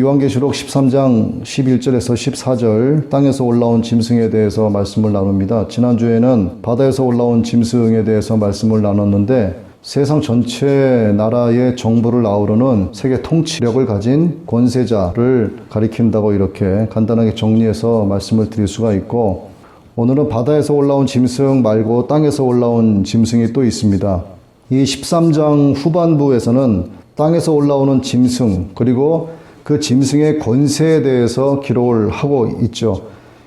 요한계시록 13장 11절에서 14절 땅에서 올라온 짐승에 대해서 말씀을 나눕니다. 지난주에는 바다에서 올라온 짐승에 대해서 말씀을 나눴는데 세상 전체 나라의 정부를 아우르는 세계 통치력을 가진 권세자를 가리킨다고 이렇게 간단하게 정리해서 말씀을 드릴 수가 있고, 오늘은 바다에서 올라온 짐승 말고 땅에서 올라온 짐승이 또 있습니다. 이 13장 후반부에서는 땅에서 올라오는 짐승 그리고 그 짐승의 권세에 대해서 기록을 하고 있죠.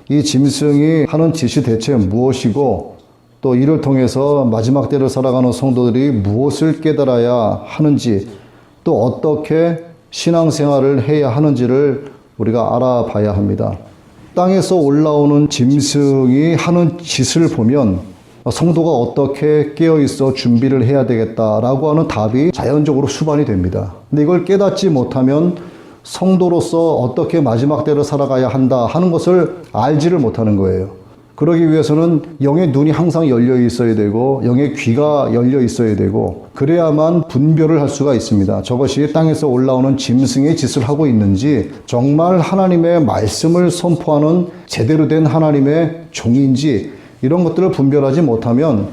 이 짐승이 하는 짓이 대체 무엇이고 또 이를 통해서 마지막 때를 살아가는 성도들이 무엇을 깨달아야 하는지, 또 어떻게 신앙생활을 해야 하는지를 우리가 알아봐야 합니다. 땅에서 올라오는 짐승이 하는 짓을 보면 성도가 어떻게 깨어있어 준비를 해야 되겠다라고 하는 답이 자연적으로 수반이 됩니다. 근데 이걸 깨닫지 못하면 성도로서 어떻게 마지막 때를 살아가야 한다 하는 것을 알지를 못하는 거예요. 그러기 위해서는 영의 눈이 항상 열려 있어야 되고 영의 귀가 열려 있어야 되고, 그래야만 분별을 할 수가 있습니다. 저것이 땅에서 올라오는 짐승의 짓을 하고 있는지, 정말 하나님의 말씀을 선포하는 제대로 된 하나님의 종인지, 이런 것들을 분별하지 못하면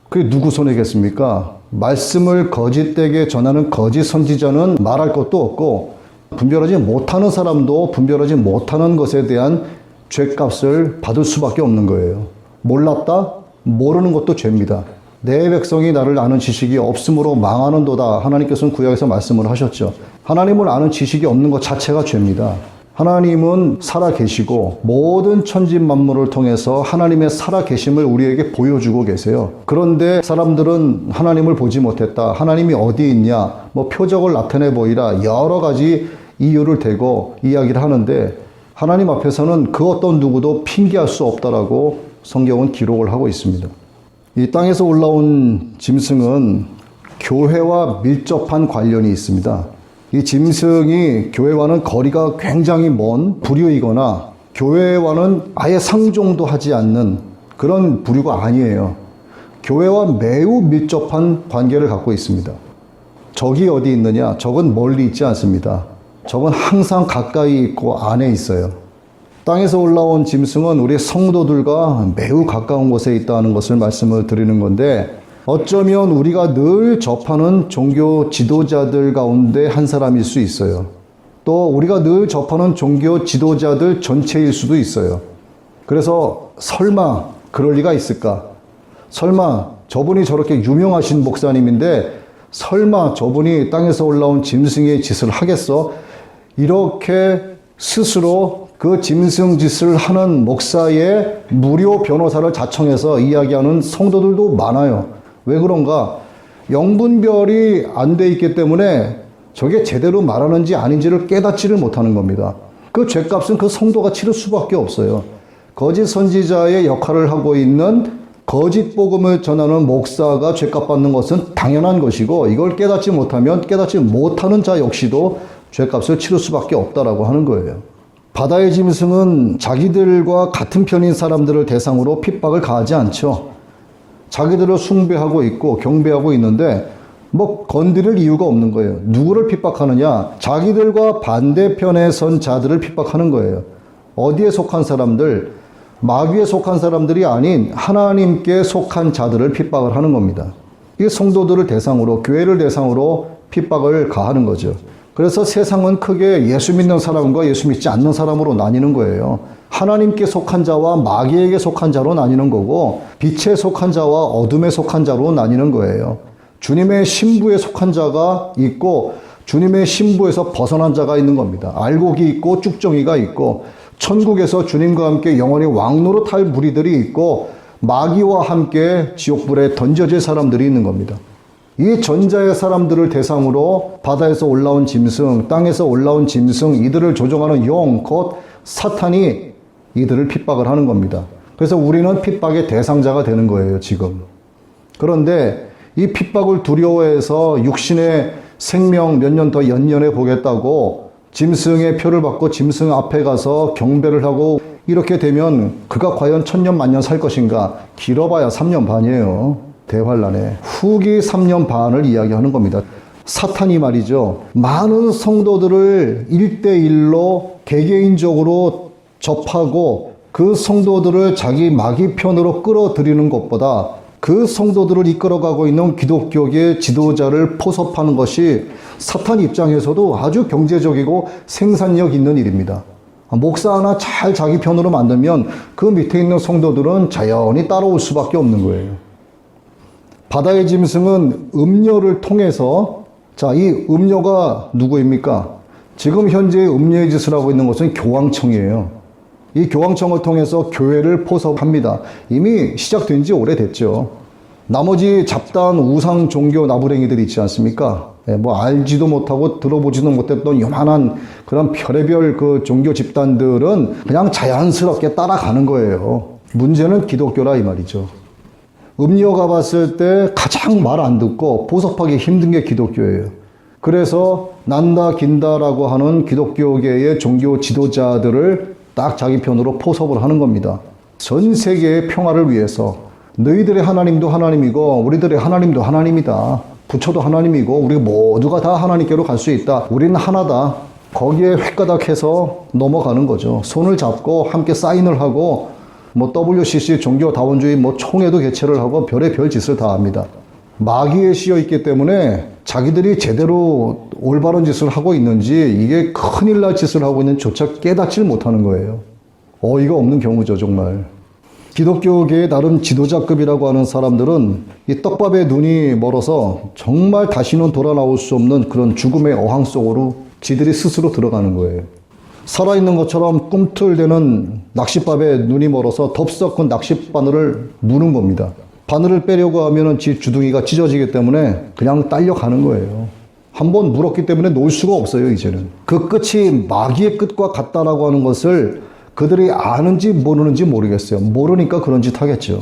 그게 누구 손해겠습니까? 말씀을 거짓되게 전하는 거짓 선지자는 말할 것도 없고, 분별하지 못하는 사람도 분별하지 못하는 것에 대한 죄값을 받을 수밖에 없는 거예요. 몰랐다? 모르는 것도 죄입니다. 내 백성이 나를 아는 지식이 없으므로 망하는도다. 하나님께서는 구약에서 말씀을 하셨죠. 하나님을 아는 지식이 없는 것 자체가 죄입니다. 하나님은 살아계시고 모든 천지 만물을 통해서 하나님의 살아계심을 우리에게 보여주고 계세요. 그런데 사람들은 하나님을 보지 못했다, 하나님이 어디 있냐, 표적을 나타내 보이라, 여러 가지 이유를 대고 이야기를 하는데, 하나님 앞에서는 그 어떤 누구도 핑계할 수 없다라고 성경은 기록을 하고 있습니다. 이 땅에서 올라온 짐승은 교회와 밀접한 관련이 있습니다. 이 짐승이 교회와는 거리가 굉장히 먼 부류이거나 교회와는 아예 상종도 하지 않는 그런 부류가 아니에요. 교회와 매우 밀접한 관계를 갖고 있습니다. 적이 어디 있느냐? 적은 멀리 있지 않습니다. 적은 항상 가까이 있고 안에 있어요. 땅에서 올라온 짐승은 우리 성도들과 매우 가까운 곳에 있다는 것을 말씀을 드리는 건데, 어쩌면 우리가 늘 접하는 종교 지도자들 가운데 한 사람일 수 있어요. 또 우리가 늘 접하는 종교 지도자들 전체일 수도 있어요. 그래서 설마 그럴 리가 있을까? 설마 저분이 저렇게 유명하신 목사님인데 설마 저분이 땅에서 올라온 짐승의 짓을 하겠어? 이렇게 스스로 그 짐승 짓을 하는 목사의 무료 변호사를 자청해서 이야기하는 성도들도 많아요. 왜 그런가? 영분별이 안 돼 있기 때문에 저게 제대로 말하는지 아닌지를 깨닫지를 못하는 겁니다. 그 죄값은 그 성도가 치를 수밖에 없어요. 거짓 선지자의 역할을 하고 있는 거짓 복음을 전하는 목사가 죄값 받는 것은 당연한 것이고, 이걸 깨닫지 못하면 깨닫지 못하는 자 역시도 죄값을 치를 수밖에 없다라고 하는 거예요. 바다의 짐승은 자기들과 같은 편인 사람들을 대상으로 핍박을 가하지 않죠. 자기들을 숭배하고 있고 경배하고 있는데 건드릴 이유가 없는 거예요. 누구를 핍박하느냐? 자기들과 반대편에 선 자들을 핍박하는 거예요. 어디에 속한 사람들? 마귀에 속한 사람들이 아닌 하나님께 속한 자들을 핍박을 하는 겁니다. 이 성도들을 대상으로, 교회를 대상으로 핍박을 가하는 거죠. 그래서 세상은 크게 예수 믿는 사람과 예수 믿지 않는 사람으로 나뉘는 거예요. 하나님께 속한 자와 마귀에게 속한 자로 나뉘는 거고, 빛에 속한 자와 어둠에 속한 자로 나뉘는 거예요. 주님의 신부에 속한 자가 있고 주님의 신부에서 벗어난 자가 있는 겁니다. 알곡이 있고 쭉정이가 있고, 천국에서 주님과 함께 영원히 왕노릇할 무리들이 있고, 마귀와 함께 지옥불에 던져질 사람들이 있는 겁니다. 이 전자의 사람들을 대상으로 바다에서 올라온 짐승, 땅에서 올라온 짐승, 이들을 조종하는 영, 곧 사탄이 이들을 핍박을 하는 겁니다. 그래서 우리는 핍박의 대상자가 되는 거예요, 지금. 그런데 이 핍박을 두려워해서 육신의 생명 몇 년 더 연연해 보겠다고 짐승의 표를 받고 짐승 앞에 가서 경배를 하고, 이렇게 되면 그가 과연 천년 만년 살 것인가? 길어봐야 3년 반이에요. 대환란에. 후기 3년 반을 이야기하는 겁니다. 사탄이 말이죠. 많은 성도들을 1대1로 개개인적으로 접하고 그 성도들을 자기 마귀 편으로 끌어들이는 것보다 그 성도들을 이끌어가고 있는 기독교계 지도자를 포섭하는 것이 사탄 입장에서도 아주 경제적이고 생산력 있는 일입니다. 목사 하나 잘 자기 편으로 만들면 그 밑에 있는 성도들은 자연히 따라올 수밖에 없는 거예요. 바다의 짐승은 음녀를 통해서, 자, 이 음녀가 누구입니까? 지금 현재 음녀의 짓을 하고 있는 것은 교황청이에요. 이 교황청을 통해서 교회를 포섭합니다. 이미 시작된 지 오래됐죠. 나머지 잡다한 우상 종교 나부랭이들이 있지 않습니까? 뭐 알지도 못하고 들어보지도 못했던 요만한 그런 별의별 그 종교 집단들은 그냥 자연스럽게 따라가는 거예요. 문제는 기독교라 이 말이죠. 음녀가 봤을 때 가장 말 안 듣고 포섭하기 힘든 게 기독교예요. 그래서 난다 긴다라고 하는 기독교계의 종교 지도자들을 딱 자기 편으로 포섭을 하는 겁니다. 전 세계의 평화를 위해서 너희들의 하나님도 하나님이고 우리들의 하나님도 하나님이다. 부처도 하나님이고 우리 모두가 다 하나님께로 갈 수 있다. 우리는 하나다. 거기에 획가닥해서 넘어가는 거죠. 손을 잡고 함께 사인을 하고 뭐 WCC 종교다원주의 뭐 총회도 개최를 하고 별의 별 짓을 다 합니다. 마귀에 씌여 있기 때문에 자기들이 제대로 올바른 짓을 하고 있는지 이게 큰일 날 짓을 하고 있는지조차 깨닫질 못하는 거예요. 어이가 없는 경우죠, 정말. 기독교계의 나름 지도자급이라고 하는 사람들은 이 떡밥에 눈이 멀어서 정말 다시는 돌아 나올 수 없는 그런 죽음의 어항 속으로 지들이 스스로 들어가는 거예요. 살아있는 것처럼 꿈틀대는 낚싯밥에 눈이 멀어서 덥석 낚싯바늘을 무는 겁니다. 바늘을 빼려고 하면은 지 주둥이가 찢어지기 때문에 그냥 딸려가는 거예요. 한번 물었기 때문에 놓을 수가 없어요, 이제는. 그 끝이 마귀의 끝과 같다라고 하는 것을 그들이 아는지 모르는지 모르겠어요. 모르니까 그런 짓 하겠죠.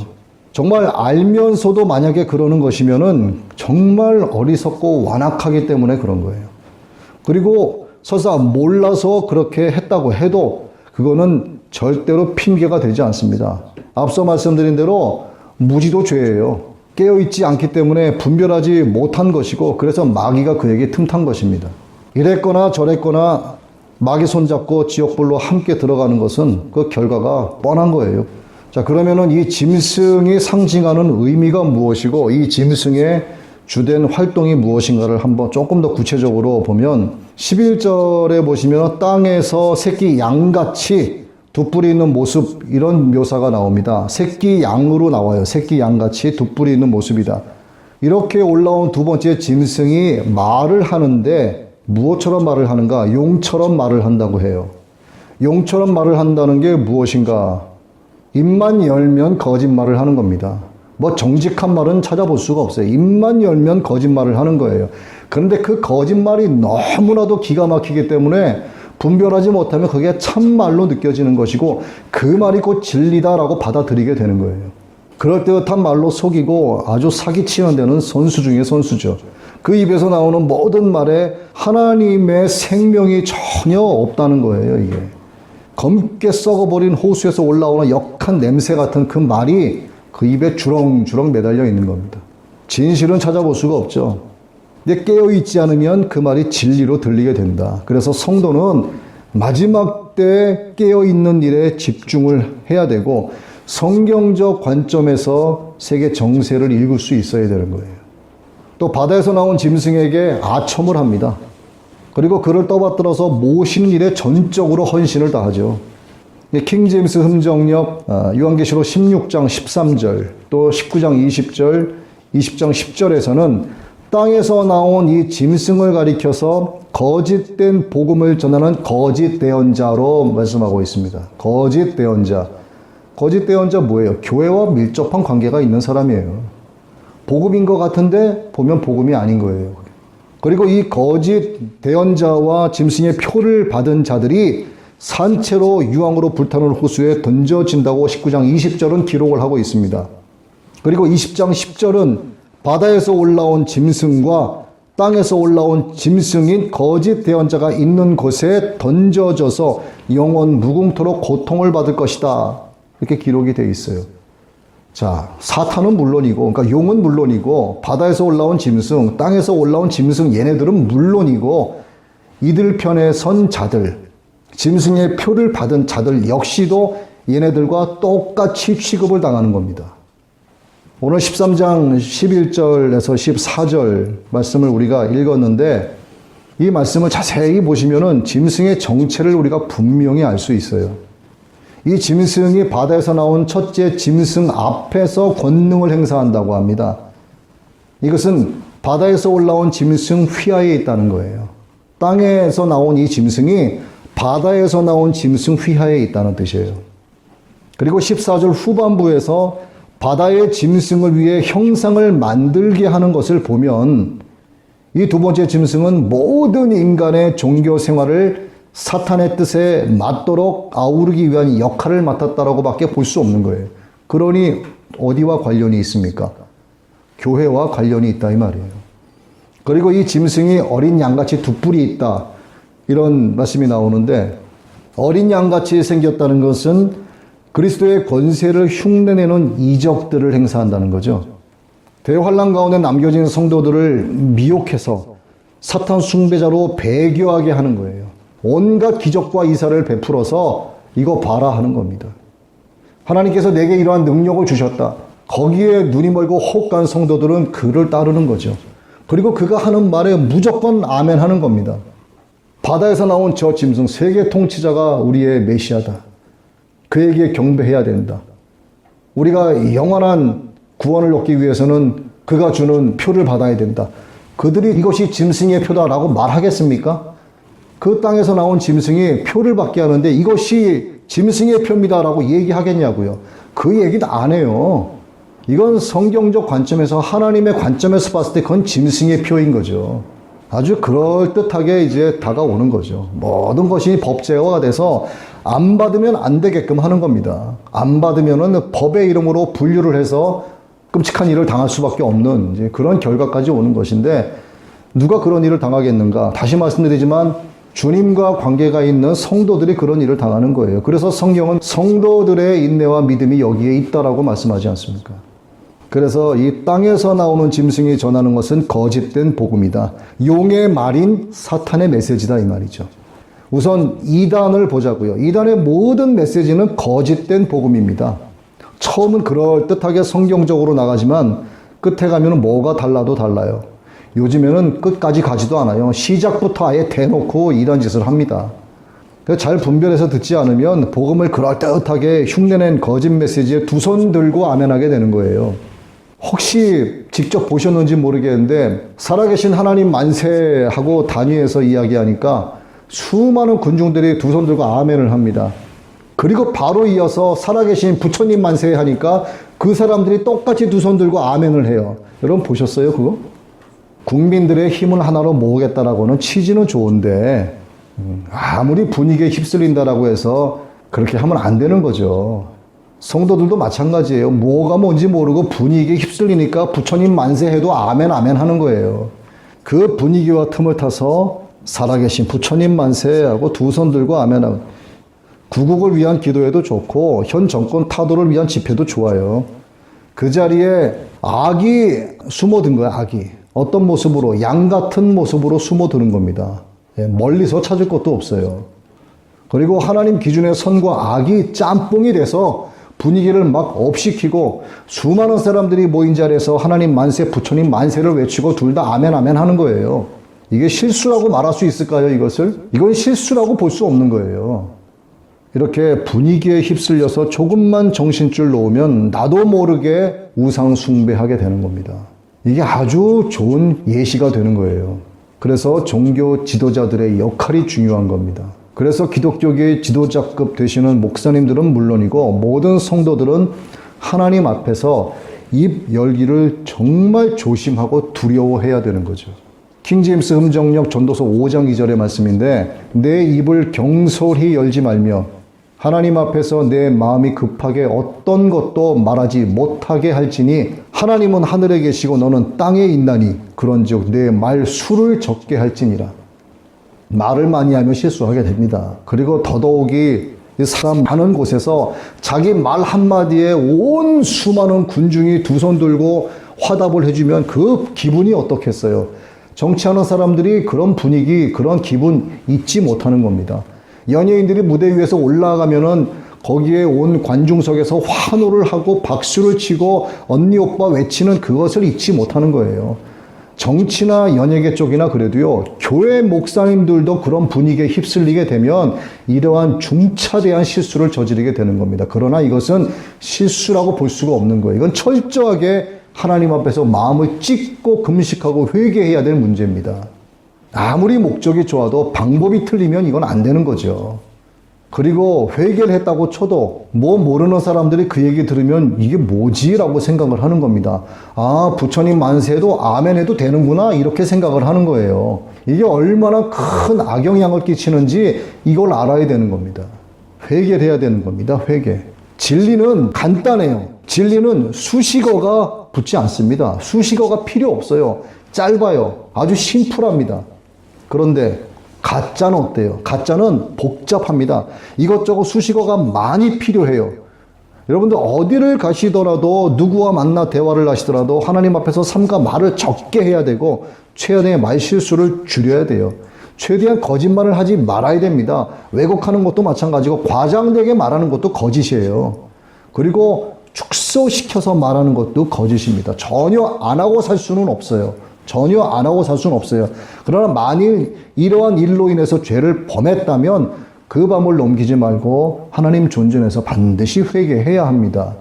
정말 알면서도 만약에 그러는 것이면은 정말 어리석고 완악하기 때문에 그런 거예요. 그리고 설사 몰라서 그렇게 했다고 해도 그거는 절대로 핑계가 되지 않습니다. 앞서 말씀드린 대로 무지도 죄예요. 깨어있지 않기 때문에 분별하지 못한 것이고 그래서 마귀가 그에게 틈탄 것입니다. 이랬거나 저랬거나 마귀 손잡고 지옥불로 함께 들어가는 것은 그 결과가 뻔한 거예요. 자, 그러면은 이 짐승이 상징하는 의미가 무엇이고 이 짐승의 주된 활동이 무엇인가를 한번 조금 더 구체적으로 보면 11절에 보시면 땅에서 새끼 양같이 두 뿔이 있는 모습, 이런 묘사가 나옵니다. 새끼 양으로 나와요. 새끼 양같이 두 뿔이 있는 모습이다. 이렇게 올라온 두 번째 짐승이 말을 하는데 무엇처럼 말을 하는가? 용처럼 말을 한다고 해요. 용처럼 말을 한다는 게 무엇인가? 입만 열면 거짓말을 하는 겁니다. 뭐 정직한 말은 찾아볼 수가 없어요. 입만 열면 거짓말을 하는 거예요. 그런데 그 거짓말이 너무나도 기가 막히기 때문에 분별하지 못하면 그게 참말로 느껴지는 것이고 그 말이 곧 진리다라고 받아들이게 되는 거예요. 그럴듯한 말로 속이고 아주 사기치는 데는 선수 중에 선수죠. 그 입에서 나오는 모든 말에 하나님의 생명이 전혀 없다는 거예요, 이게. 검게 썩어버린 호수에서 올라오는 역한 냄새 같은 그 말이 그 입에 주렁주렁 매달려 있는 겁니다. 진실은 찾아볼 수가 없죠. 근데 깨어있지 않으면 그 말이 진리로 들리게 된다. 그래서 성도는 마지막 때 깨어있는 일에 집중을 해야 되고 성경적 관점에서 세계 정세를 읽을 수 있어야 되는 거예요. 또 바다에서 나온 짐승에게 아첨을 합니다. 그리고 그를 떠받들어서 모시는 일에 전적으로 헌신을 다하죠. 킹제임스 흥정역 요한계시록 16장 13절 또 19장 20절 20장 10절에서는 땅에서 나온 이 짐승을 가리켜서 거짓된 복음을 전하는 거짓 대언자로 말씀하고 있습니다. 거짓 대언자. 거짓 대언자 뭐예요? 교회와 밀접한 관계가 있는 사람이에요. 복음인 것 같은데 보면 복음이 아닌 거예요. 그리고 이 거짓 대언자와 짐승의 표를 받은 자들이 산채로 유황으로 불타는 호수에 던져진다고 19장 20절은 기록을 하고 있습니다. 그리고 20장 10절은 바다에서 올라온 짐승과 땅에서 올라온 짐승인 거짓 대언자가 있는 곳에 던져져서 영원 무궁토록 고통을 받을 것이다. 이렇게 기록이 되어 있어요. 자, 사탄은 물론이고, 그러니까 용은 물론이고, 바다에서 올라온 짐승, 땅에서 올라온 짐승, 얘네들은 물론이고, 이들 편에 선 자들, 짐승의 표를 받은 자들 역시도 얘네들과 똑같이 취급을 당하는 겁니다. 오늘 13장 11절에서 14절 말씀을 우리가 읽었는데, 이 말씀을 자세히 보시면은 짐승의 정체를 우리가 분명히 알 수 있어요. 이 짐승이 바다에서 나온 첫째 짐승 앞에서 권능을 행사한다고 합니다. 이것은 바다에서 올라온 짐승 휘하에 있다는 거예요. 땅에서 나온 이 짐승이 바다에서 나온 짐승 휘하에 있다는 뜻이에요. 그리고 14절 후반부에서 바다의 짐승을 위해 형상을 만들게 하는 것을 보면 이 두 번째 짐승은 모든 인간의 종교 생활을 사탄의 뜻에 맞도록 아우르기 위한 역할을 맡았다라고 밖에 볼 수 없는 거예요. 그러니 어디와 관련이 있습니까? 교회와 관련이 있다 이 말이에요. 그리고 이 짐승이 어린 양같이 두 뿔이 있다 이런 말씀이 나오는데, 어린 양같이 생겼다는 것은 그리스도의 권세를 흉내내는 이적들을 행사한다는 거죠. 대환란 가운데 남겨진 성도들을 미혹해서 사탄 숭배자로 배교하게 하는 거예요. 온갖 기적과 이사를 베풀어서 이거 봐라 하는 겁니다. 하나님께서 내게 이러한 능력을 주셨다. 거기에 눈이 멀고 혹한 성도들은 그를 따르는 거죠. 그리고 그가 하는 말에 무조건 아멘 하는 겁니다. 바다에서 나온 저 짐승, 세계 통치자가 우리의 메시아다. 그에게 경배해야 된다. 우리가 영원한 구원을 얻기 위해서는 그가 주는 표를 받아야 된다. 그들이 이것이 짐승의 표다라고 말하겠습니까? 그 땅에서 나온 짐승이 표를 받게 하는데 이것이 짐승의 표입니다라고 얘기하겠냐고요. 그 얘기도 안 해요. 이건 성경적 관점에서, 하나님의 관점에서 봤을 때 그건 짐승의 표인 거죠. 아주 그럴듯하게 이제 다가오는 거죠. 모든 것이 법제화가 돼서 안 받으면 안 되게끔 하는 겁니다. 안 받으면은 법의 이름으로 분류를 해서 끔찍한 일을 당할 수밖에 없는 이제 그런 결과까지 오는 것인데, 누가 그런 일을 당하겠는가? 다시 말씀드리지만 주님과 관계가 있는 성도들이 그런 일을 당하는 거예요. 그래서 성경은 성도들의 인내와 믿음이 여기에 있다라고 말씀하지 않습니까? 그래서 이 땅에서 나오는 짐승이 전하는 것은 거짓된 복음이다. 용의 말인 사탄의 메시지다 이 말이죠. 우선 이단을 보자고요. 이단의 모든 메시지는 거짓된 복음입니다. 처음은 그럴듯하게 성경적으로 나가지만 끝에 가면 뭐가 달라도 달라요. 요즘에는 끝까지 가지도 않아요. 시작부터 아예 대놓고 이단 짓을 합니다. 잘 분별해서 듣지 않으면 복음을 그럴듯하게 흉내낸 거짓 메시지에 두 손 들고 아멘하게 되는 거예요. 혹시 직접 보셨는지 모르겠는데 살아계신 하나님 만세하고 단위에서 이야기하니까 수많은 군중들이 두 손 들고 아멘을 합니다. 그리고 바로 이어서 살아계신 부처님 만세 하니까 그 사람들이 똑같이 두 손 들고 아멘을 해요. 여러분 보셨어요 그거? 국민들의 힘을 하나로 모으겠다라고는 취지는 좋은데 아무리 분위기에 휩쓸린다라고 해서 그렇게 하면 안 되는 거죠. 성도들도 마찬가지예요. 뭐가 뭔지 모르고 분위기에 휩쓸리니까 부처님 만세해도 아멘 아멘 하는 거예요. 그 분위기와 틈을 타서 살아계신 부처님 만세하고 두 손 들고 아멘하고, 구국을 위한 기도에도 좋고 현 정권 타도를 위한 집회도 좋아요. 그 자리에 악이 숨어든 거야. 악이 어떤 모습으로? 양 같은 모습으로 숨어드는 겁니다. 멀리서 찾을 것도 없어요. 그리고 하나님 기준의 선과 악이 짬뽕이 돼서 분위기를 막 업시키고 수많은 사람들이 모인 자리에서 하나님 만세, 부처님 만세를 외치고 둘 다 아멘 아멘 하는 거예요. 이게 실수라고 말할 수 있을까요, 이것을? 이건 실수라고 볼 수 없는 거예요. 이렇게 분위기에 휩쓸려서 조금만 정신줄 놓으면 나도 모르게 우상 숭배하게 되는 겁니다. 이게 아주 좋은 예시가 되는 거예요. 그래서 종교 지도자들의 역할이 중요한 겁니다. 그래서 기독교계의 지도자급 되시는 목사님들은 물론이고 모든 성도들은 하나님 앞에서 입 열기를 정말 조심하고 두려워해야 되는 거죠. 킹제임스 음정역 전도서 5장 2절의 말씀인데, 내 입을 경솔히 열지 말며 하나님 앞에서 내 마음이 급하게 어떤 것도 말하지 못하게 할지니 하나님은 하늘에 계시고 너는 땅에 있나니 그런즉 내 말 수를 적게 할지니라. 말을 많이 하면 실수하게 됩니다. 그리고 더더욱이 이 사람 많은 곳에서 자기 말 한마디에 온 수많은 군중이 두 손 들고 화답을 해주면 그 기분이 어떻겠어요? 정치하는 사람들이 그런 분위기, 그런 기분 잊지 못하는 겁니다. 연예인들이 무대 위에서 올라가면은 거기에 온 관중석에서 환호를 하고 박수를 치고 언니 오빠 외치는 그것을 잊지 못하는 거예요. 정치나 연예계 쪽이나 그래도요, 교회 목사님들도 그런 분위기에 휩쓸리게 되면 이러한 중차대한 실수를 저지르게 되는 겁니다. 그러나 이것은 실수라고 볼 수가 없는 거예요. 이건 철저하게 하나님 앞에서 마음을 찢고 금식하고 회개해야 될 문제입니다. 아무리 목적이 좋아도 방법이 틀리면 이건 안 되는 거죠. 그리고 회개를 했다고 쳐도 뭐 모르는 사람들이 그 얘기 들으면 이게 뭐지? 라고 생각을 하는 겁니다. 아, 부처님 만세해도 아멘 해도 되는구나 이렇게 생각을 하는 거예요. 이게 얼마나 큰 악영향을 끼치는지 이걸 알아야 되는 겁니다. 회개를 해야 되는 겁니다. 회개. 진리는 간단해요. 진리는 수식어가 붙지 않습니다. 수식어가 필요 없어요. 짧아요. 아주 심플합니다. 그런데 가짜는 어때요? 가짜는 복잡합니다. 이것저것 수식어가 많이 필요해요. 여러분들 어디를 가시더라도 누구와 만나 대화를 하시더라도 하나님 앞에서 삼가 말을 적게 해야 되고 최대한 말실수를 줄여야 돼요. 최대한 거짓말을 하지 말아야 됩니다. 왜곡하는 것도 마찬가지고 과장되게 말하는 것도 거짓이에요. 그리고 축소시켜서 말하는 것도 거짓입니다. 전혀 안 하고 살 수는 없어요. 전혀 안 하고 살 수는 없어요. 그러나 만일 이러한 일로 인해서 죄를 범했다면 그 밤을 넘기지 말고 하나님 존전에서 반드시 회개해야 합니다.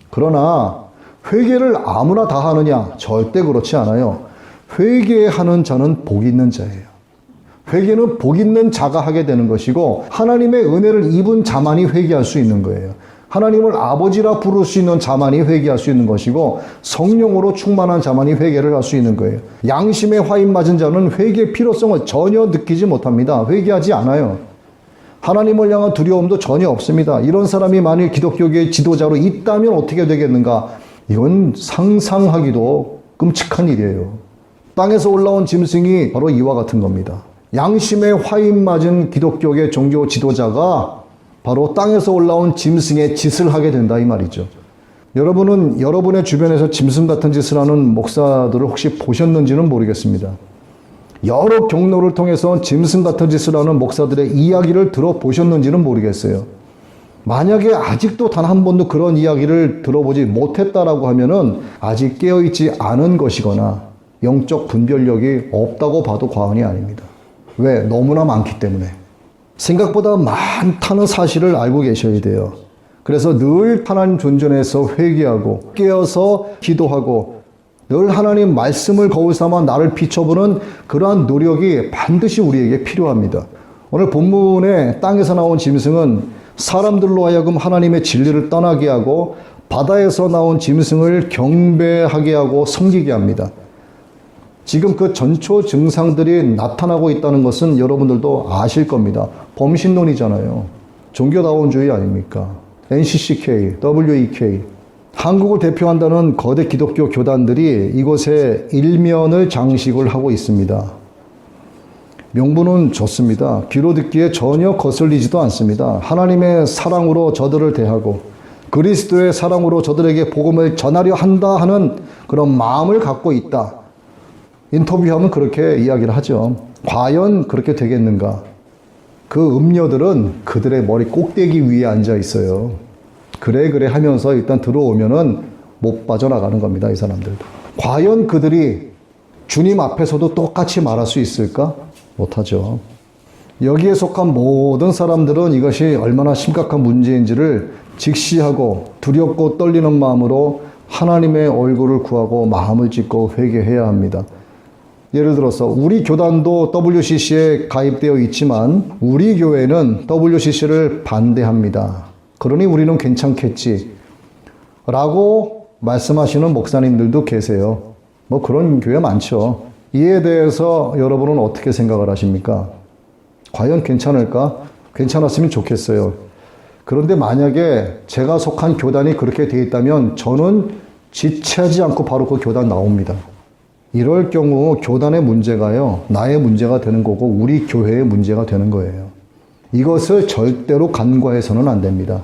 그러나 회개를 아무나 다 하느냐? 절대 그렇지 않아요. 회개하는 자는 복 있는 자예요. 회개는 복 있는 자가 하게 되는 것이고 하나님의 은혜를 입은 자만이 회개할 수 있는 거예요. 하나님을 아버지라 부를 수 있는 자만이 회개할 수 있는 것이고 성령으로 충만한 자만이 회개를 할 수 있는 거예요. 양심에 화인 맞은 자는 회개의 필요성을 전혀 느끼지 못합니다. 회개하지 않아요. 하나님을 향한 두려움도 전혀 없습니다. 이런 사람이 만일 기독교계의 지도자로 있다면 어떻게 되겠는가? 이건 상상하기도 끔찍한 일이에요. 땅에서 올라온 짐승이 바로 이와 같은 겁니다. 양심에 화인 맞은 기독교계 종교 지도자가 바로 땅에서 올라온 짐승의 짓을 하게 된다 이 말이죠. 여러분은 여러분의 주변에서 짐승 같은 짓을 하는 목사들을 혹시 보셨는지는 모르겠습니다. 여러 경로를 통해서 짐승 같은 짓을 하는 목사들의 이야기를 들어보셨는지는 모르겠어요. 만약에 아직도 단 한 번도 그런 이야기를 들어보지 못했다라고 하면은 아직 깨어있지 않은 것이거나 영적 분별력이 없다고 봐도 과언이 아닙니다. 왜? 너무나 많기 때문에. 생각보다 많다는 사실을 알고 계셔야 돼요. 그래서 늘 하나님 존전에서 회개하고 깨어서 기도하고 늘 하나님 말씀을 거울 삼아 나를 비춰보는 그러한 노력이 반드시 우리에게 필요합니다. 오늘 본문에 땅에서 나온 짐승은 사람들로 하여금 하나님의 진리를 떠나게 하고 바다에서 나온 짐승을 경배하게 하고 섬기게 합니다. 지금 그 전초 증상들이 나타나고 있다는 것은 여러분들도 아실 겁니다. 범신론이잖아요. 종교다원주의 아닙니까? NCCK, WEK. 한국을 대표한다는 거대 기독교 교단들이 이곳에 일면을 장식을 하고 있습니다. 명분은 좋습니다. 귀로 듣기에 전혀 거슬리지도 않습니다. 하나님의 사랑으로 저들을 대하고 그리스도의 사랑으로 저들에게 복음을 전하려 한다 하는 그런 마음을 갖고 있다. 인터뷰하면 그렇게 이야기를 하죠. 과연 그렇게 되겠는가? 그 음녀들은 그들의 머리 꼭대기 위에 앉아 있어요. 그래 하면서 일단 들어오면은 못 빠져나가는 겁니다. 이 사람들도. 과연 그들이 주님 앞에서도 똑같이 말할 수 있을까? 못하죠. 여기에 속한 모든 사람들은 이것이 얼마나 심각한 문제인지를 직시하고 두렵고 떨리는 마음으로 하나님의 얼굴을 구하고 마음을 찢고 회개해야 합니다. 예를 들어서 우리 교단도 WCC에 가입되어 있지만 우리 교회는 WCC를 반대합니다. 그러니 우리는 괜찮겠지 라고 말씀하시는 목사님들도 계세요. 뭐 그런 교회 많죠. 이에 대해서 여러분은 어떻게 생각을 하십니까? 과연 괜찮을까? 괜찮았으면 좋겠어요. 그런데 만약에 제가 속한 교단이 그렇게 되어 있다면 저는 지체하지 않고 바로 그 교단 나옵니다. 이럴 경우 교단의 문제가요, 나의 문제가 되는 거고 우리 교회의 문제가 되는 거예요. 이것을 절대로 간과해서는 안 됩니다.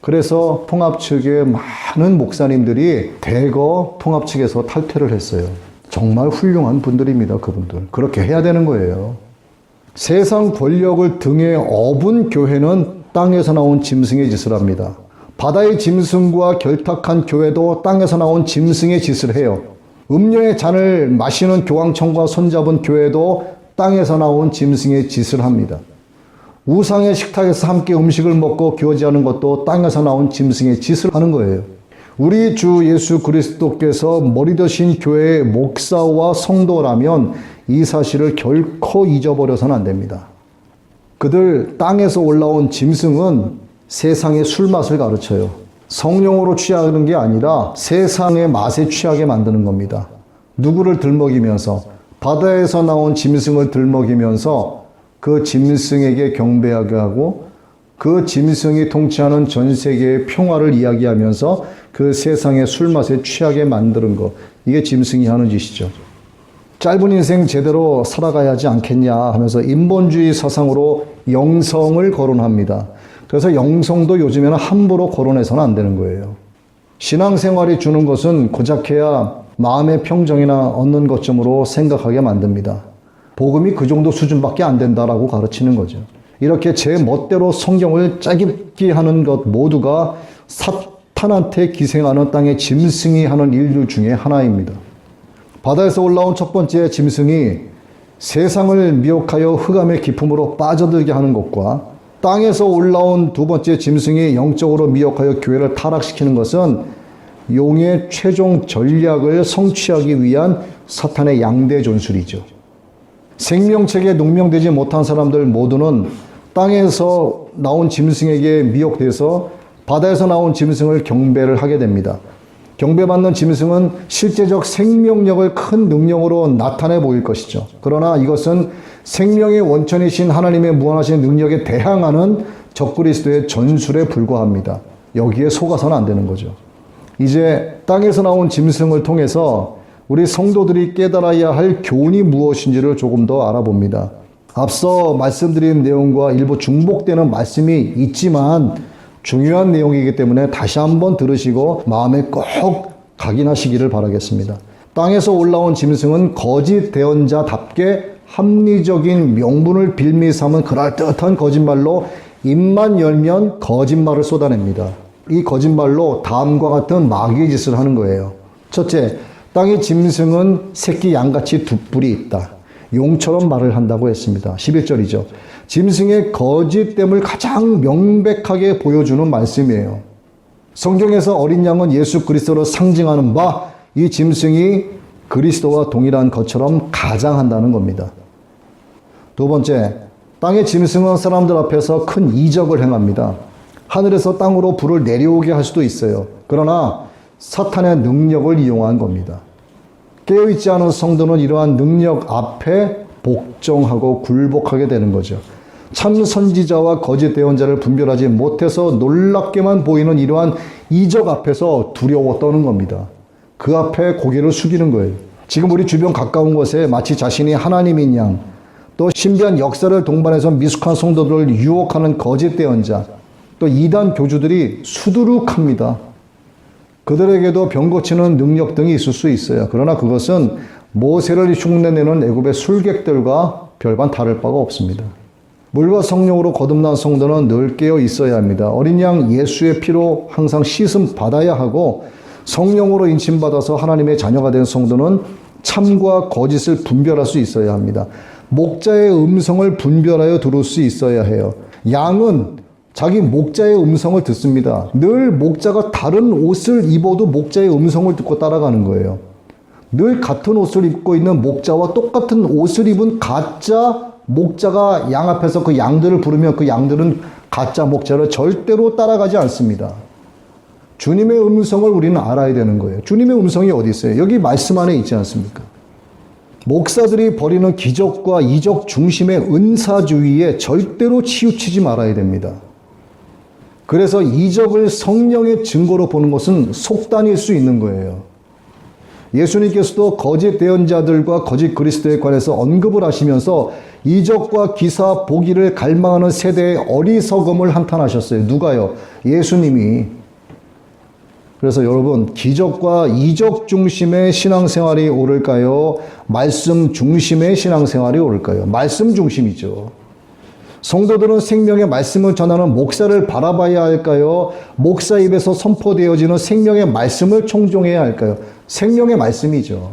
그래서 통합 측의 많은 목사님들이 대거 통합 측에서 탈퇴를 했어요. 정말 훌륭한 분들입니다, 그분들. 그렇게 해야 되는 거예요. 세상 권력을 등에 업은 교회는 땅에서 나온 짐승의 짓을 합니다. 바다의 짐승과 결탁한 교회도 땅에서 나온 짐승의 짓을 해요. 음료의 잔을 마시는 교황청과 손잡은 교회도 땅에서 나온 짐승의 짓을 합니다. 우상의 식탁에서 함께 음식을 먹고 교제하는 것도 땅에서 나온 짐승의 짓을 하는 거예요. 우리 주 예수 그리스도께서 머리 되신 교회의 목사와 성도라면 이 사실을 결코 잊어버려서는 안 됩니다. 그들 땅에서 올라온 짐승은 세상의 술맛을 가르쳐요. 성령으로 취하는 게 아니라 세상의 맛에 취하게 만드는 겁니다. 누구를 들먹이면서, 바다에서 나온 짐승을 들먹이면서 그 짐승에게 경배하게 하고 그 짐승이 통치하는 전 세계의 평화를 이야기하면서 그 세상의 술맛에 취하게 만드는 것, 이게 짐승이 하는 짓이죠. 짧은 인생 제대로 살아가야 하지 않겠냐 하면서 인본주의 사상으로 영성을 거론합니다. 그래서 영성도 요즘에는 함부로 거론해서는 안 되는 거예요. 신앙생활이 주는 것은 고작해야 마음의 평정이나 얻는 것쯤으로 생각하게 만듭니다. 복음이 그 정도 수준밖에 안 된다라고 가르치는 거죠. 이렇게 제 멋대로 성경을 짜깁기 하는 것 모두가 사탄한테 기생하는 땅의 짐승이 하는 일들 중에 하나입니다. 바다에서 올라온 첫 번째 짐승이 세상을 미혹하여 흑암의 깊음으로 빠져들게 하는 것과 땅에서 올라온 두 번째 짐승이 영적으로 미혹하여 교회를 타락시키는 것은 용의 최종 전략을 성취하기 위한 사탄의 양대 전술이죠. 생명책에 농명되지 못한 사람들 모두는 땅에서 나온 짐승에게 미혹돼서 바다에서 나온 짐승을 경배를 하게 됩니다. 경배받는 짐승은 실제적 생명력을 큰 능력으로 나타내 보일 것이죠. 그러나 이것은 생명의 원천이신 하나님의 무한하신 능력에 대항하는 적그리스도의 전술에 불과합니다. 여기에 속아서는 안 되는 거죠. 이제 땅에서 나온 짐승을 통해서 우리 성도들이 깨달아야 할 교훈이 무엇인지를 조금 더 알아봅니다. 앞서 말씀드린 내용과 일부 중복되는 말씀이 있지만 중요한 내용이기 때문에 다시 한번 들으시고 마음에 꼭 각인하시기를 바라겠습니다. 땅에서 올라온 짐승은 거짓 대언자답게 합리적인 명분을 빌미 삼은 그럴듯한 거짓말로 입만 열면 거짓말을 쏟아냅니다. 이 거짓말로 다음과 같은 마귀의 짓을 하는 거예요. 첫째, 땅의 짐승은 새끼 양같이 두 뿔이 있다. 용처럼 말을 한다고 했습니다. 11절이죠. 짐승의 거짓됨을 가장 명백하게 보여주는 말씀이에요. 성경에서 어린 양은 예수 그리스도로 상징하는 바 이 짐승이 그리스도와 동일한 것처럼 가장한다는 겁니다. 두 번째, 땅의 짐승은 사람들 앞에서 큰 이적을 행합니다. 하늘에서 땅으로 불을 내려오게 할 수도 있어요. 그러나 사탄의 능력을 이용한 겁니다. 깨어있지 않은 성도는 이러한 능력 앞에 복종하고 굴복하게 되는 거죠. 참 선지자와 거짓 대언자를 분별하지 못해서 놀랍게만 보이는 이러한 이적 앞에서 두려워 떠는 겁니다. 그 앞에 고개를 숙이는 거예요. 지금 우리 주변 가까운 곳에 마치 자신이 하나님인 양, 또 신비한 역사를 동반해서 미숙한 성도들을 유혹하는 거짓 대언자, 또 이단 교주들이 수두룩합니다. 그들에게도 병 고치는 능력 등이 있을 수 있어요. 그러나 그것은 모세를 흉내내는 애굽의 술객들과 별반 다를 바가 없습니다. 물과 성령으로 거듭난 성도는 늘 깨어 있어야 합니다. 어린 양 예수의 피로 항상 씻음 받아야 하고 성령으로 인침받아서 하나님의 자녀가 된 성도는 참과 거짓을 분별할 수 있어야 합니다. 목자의 음성을 분별하여 들을 수 있어야 해요. 양은 자기 목자의 음성을 듣습니다. 늘 목자가 다른 옷을 입어도 목자의 음성을 듣고 따라가는 거예요. 늘 같은 옷을 입고 있는 목자와 똑같은 옷을 입은 가짜 목자가 양 앞에서 그 양들을 부르면 그 양들은 가짜 목자를 절대로 따라가지 않습니다. 주님의 음성을 우리는 알아야 되는 거예요. 주님의 음성이 어디 있어요? 여기 말씀 안에 있지 않습니까? 목사들이 벌이는 기적과 이적 중심의 은사주의에 절대로 치우치지 말아야 됩니다. 그래서 이적을 성령의 증거로 보는 것은 속단일 수 있는 거예요. 예수님께서도 거짓 대언자들과 거짓 그리스도에 관해서 언급을 하시면서 이적과 기사 보기를 갈망하는 세대의 어리석음을 한탄하셨어요. 누가요? 예수님이. 그래서 여러분, 기적과 이적 중심의 신앙생활이 옳을까요? 말씀 중심의 신앙생활이 옳을까요? 말씀 중심이죠. 성도들은 생명의 말씀을 전하는 목사를 바라봐야 할까요? 목사 입에서 선포되어지는 생명의 말씀을 청종해야 할까요? 생명의 말씀이죠.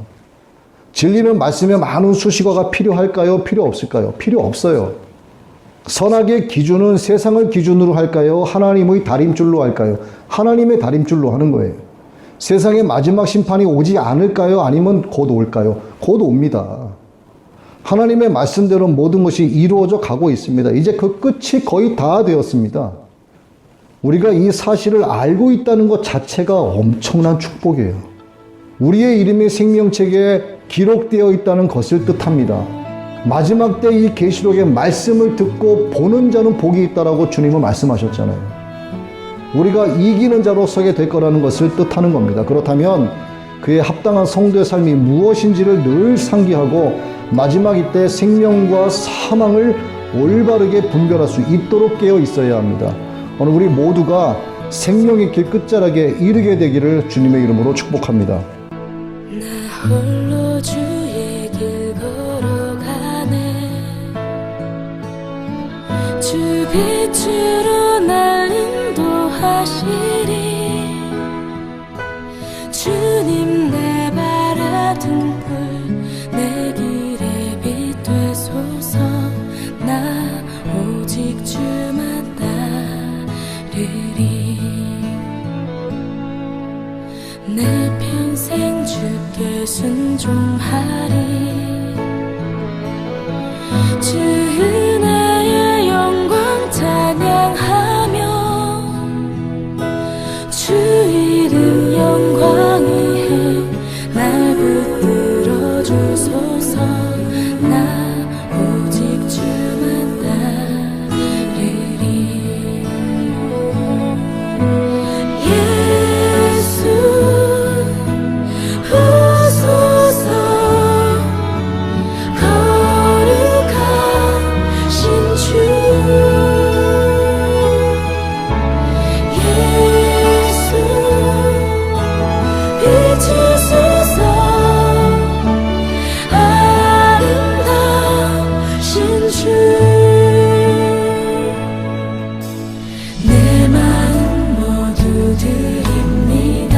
진리는 말씀에 많은 수식어가 필요할까요? 필요 없을까요? 필요 없어요. 선악의 기준은 세상을 기준으로 할까요? 하나님의 다림줄로 할까요? 하나님의 다림줄로 하는 거예요. 세상의 마지막 심판이 오지 않을까요? 아니면 곧 올까요? 곧 옵니다. 하나님의 말씀대로 모든 것이 이루어져 가고 있습니다. 이제 그 끝이 거의 다 되었습니다. 우리가 이 사실을 알고 있다는 것 자체가 엄청난 축복이에요. 우리의 이름이 생명책에 기록되어 있다는 것을 뜻합니다. 마지막 때 이 계시록의 말씀을 듣고 보는 자는 복이 있다라고 주님은 말씀하셨잖아요. 우리가 이기는 자로 서게 될 거라는 것을 뜻하는 겁니다. 그렇다면 그에 합당한 성도의 삶이 무엇인지를 늘 상기하고 마지막 이때 생명과 사망을 올바르게 분별할 수 있도록 깨어 있어야 합니다. 오늘 우리 모두가 생명의 길 끝자락에 이르게 되기를 주님의 이름으로 축복합니다. 나 홀로 주의 길 걸어가네. 주 빛으로 날 인도하시리. 주님 내 바라둔 불 내 길에 빛 되소서. 나 오직 주만 따르리. 내 평생 주께 순종하리. 주 은혜의 영광 찬양하며 주 이름 영광 위에 날 붙들어 주소서. 나 오직 주만 따르리. 예수 오소서. 거룩하신 주 예수 비추소서. 아름다우신 주 내 마음 모두 드립니다.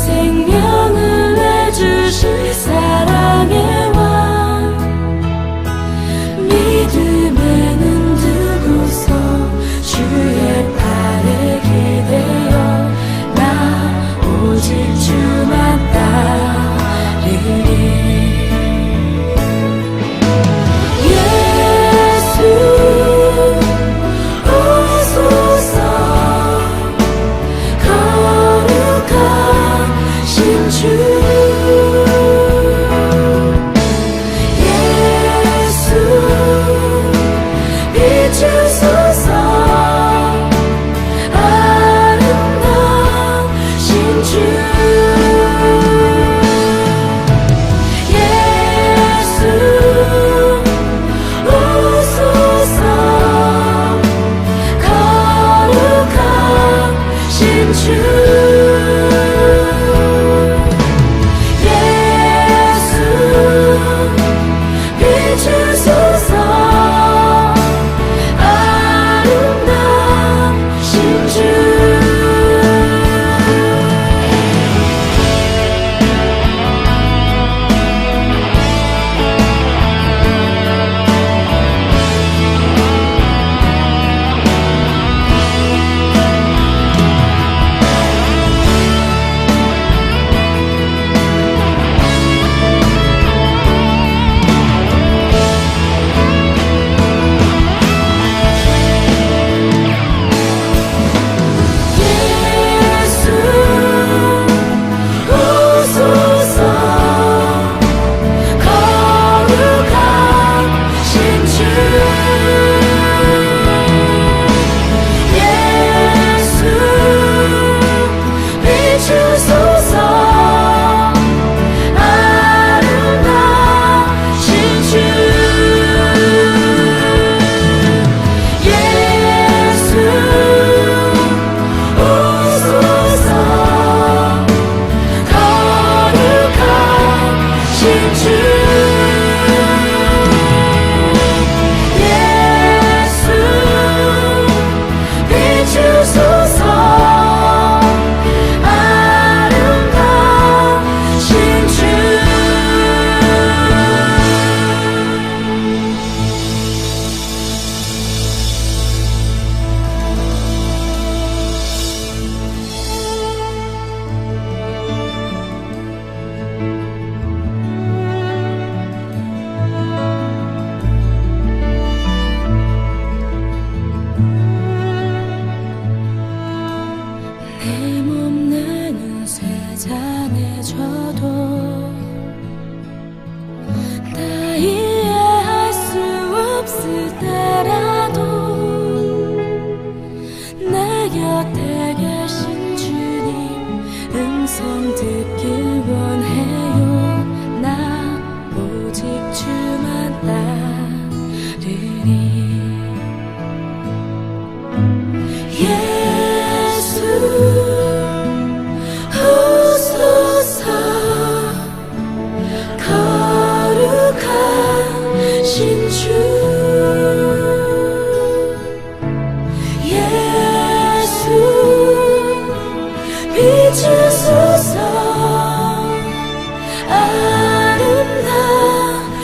생명을 내주실 사랑의 왕 믿음에 눈 두고서 주의 팔에 기대어 나 오직 주만 따르리. 예수 오소서. 거룩하신 주 예수 비추소서. 아름다우신 주 예수 오소서. 거룩하신 주 예수 비추소서. 아름다우신 주 예수 오소서. 거룩하신 주 예수 비추소서. 음성 듣길 원해요. 나 오직 주만 따르니. 예수 오소서. 거룩하신 주 예수 비추소서.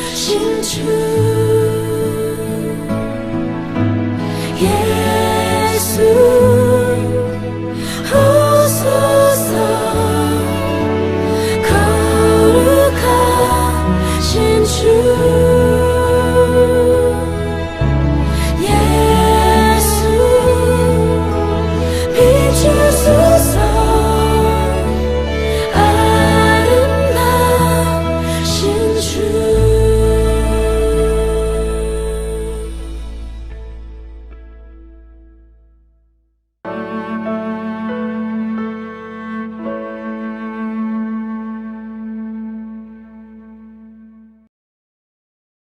아름다우신 주